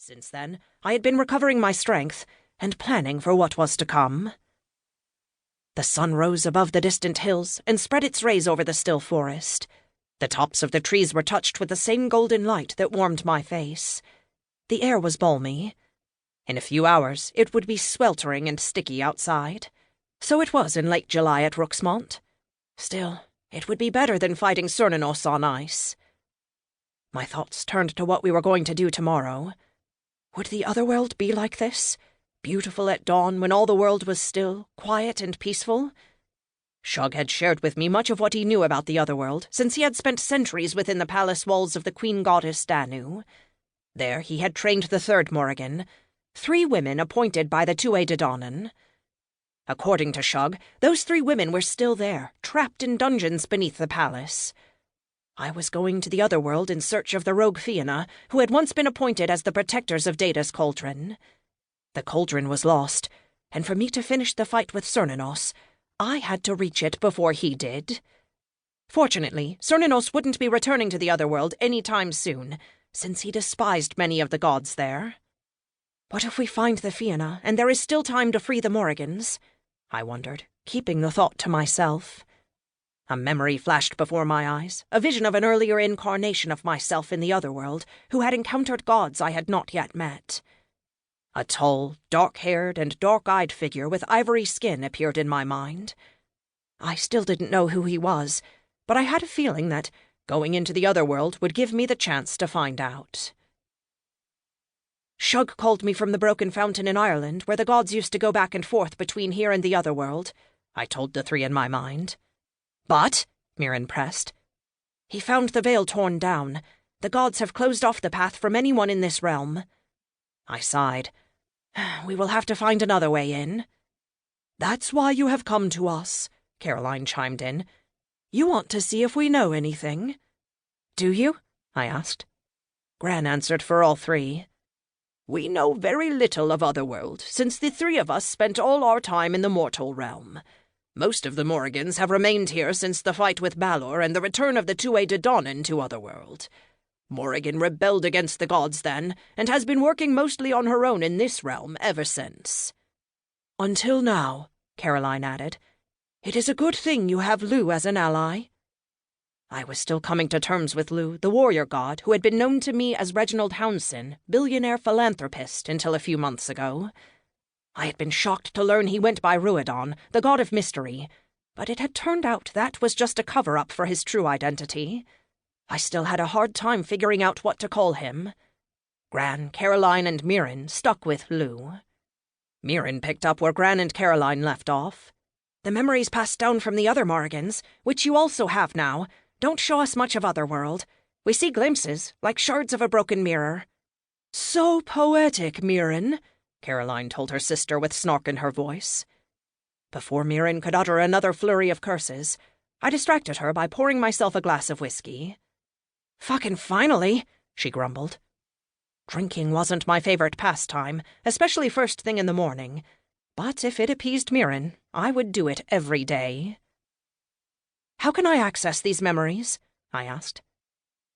Since then, I had been recovering my strength and planning for what was to come. The sun rose above the distant hills and spread its rays over the still forest. The tops of the trees were touched with the same golden light that warmed my face. The air was balmy. In a few hours, it would be sweltering and sticky outside. So it was in late July at Rooksmont. Still, it would be better than fighting Cernunnos on ice. My thoughts turned to what we were going to do tomorrow. Would the Otherworld be like this? Beautiful at dawn when all the world was still, quiet and peaceful? Shug had shared with me much of what he knew about the Otherworld, since he had spent centuries within the palace walls of the Queen Goddess Danu. There he had trained the third Morrigan, 3 women appointed by the Tuae Dadonan. According to Shug, those 3 women were still there, trapped in dungeons beneath the palace. I was going to the Otherworld in search of the rogue Fianna, who had once been appointed as the protectors of Data's cauldron. The cauldron was lost, and for me to finish the fight with Cernunnos, I had to reach it before he did. Fortunately, Cernunnos wouldn't be returning to the Otherworld any time soon, since he despised many of the gods there. What if we find the Fianna, and there is still time to free the Morrigans? I wondered, keeping the thought to myself. A memory flashed before my eyes, a vision of an earlier incarnation of myself in the Otherworld, who had encountered gods I had not yet met. A tall, dark-haired and dark-eyed figure with ivory skin appeared in my mind. I still didn't know who he was, but I had a feeling that going into the Otherworld would give me the chance to find out. Shug called me from the broken fountain in Ireland, where the gods used to go back and forth between here and the Otherworld, I told the 3 in my mind. But, Mirren pressed, he found the veil torn down. The gods have closed off the path from anyone in this realm. I sighed. We will have to find another way in. That's why you have come to us, Caroline chimed in. You want to see if we know anything. Do you? I asked. Gran answered for all 3. We know very little of Otherworld, since the 3 of us spent all our time in the mortal realm. Most of the Morrigans have remained here since the fight with Balor and the return of the Tuae Dadonan to Otherworld. Morrigan rebelled against the gods then, and has been working mostly on her own in this realm ever since. Until now, Caroline added. It is a good thing you have Lugh as an ally. I was still coming to terms with Lugh, the warrior god, who had been known to me as Reginald Houndson, billionaire philanthropist, until a few months ago. I had been shocked to learn he went by Ruadon, the god of mystery, but it had turned out that was just a cover-up for his true identity. I still had a hard time figuring out what to call him. Gran, Caroline, and Mirren stuck with Lugh. Mirren picked up where Gran and Caroline left off. The memories passed down from the other Morrigans, which you also have now, don't show us much of Otherworld. We see glimpses, like shards of a broken mirror. So poetic, Mirren, Caroline told her sister with snark in her voice. Before Mirren could utter another flurry of curses, I distracted her by pouring myself a glass of whiskey. Fucking finally, she grumbled. Drinking wasn't my favorite pastime, especially first thing in the morning. But if it appeased Mirren, I would do it every day. How can I access these memories? I asked.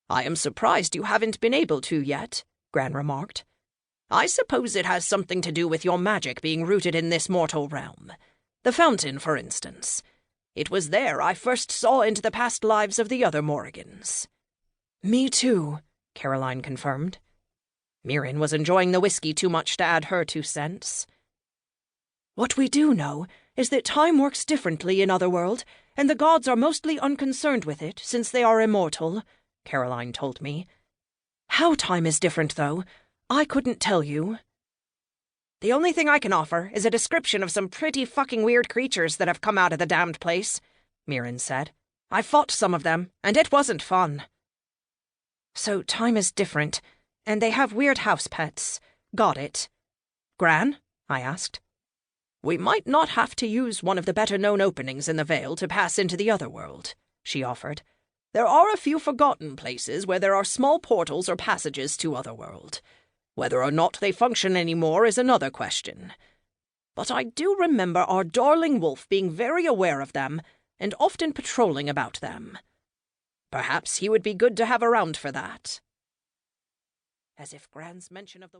I am surprised you haven't been able to yet, Gran remarked. I suppose it has something to do with your magic being rooted in this mortal realm. The fountain, for instance. It was there I first saw into the past lives of the other Morrigans. Me too, Caroline confirmed. Mirren was enjoying the whiskey too much to add her 2 cents. What we do know is that time works differently in Otherworld, and the gods are mostly unconcerned with it since they are immortal, Caroline told me. How time is different, though, I couldn't tell you. The only thing I can offer is a description of some pretty fucking weird creatures that have come out of the damned place, Mirren said. I fought some of them, and it wasn't fun. So time is different, and they have weird house pets. Got it. Gran? I asked. We might not have to use one of the better-known openings in the Vale to pass into the Otherworld, she offered. There are a few forgotten places where there are small portals or passages to Otherworld. Whether or not they function anymore is another question. But I do remember our darling wolf being very aware of them and often patrolling about them. Perhaps he would be good to have around for that. As if Gran's mention of the wolf...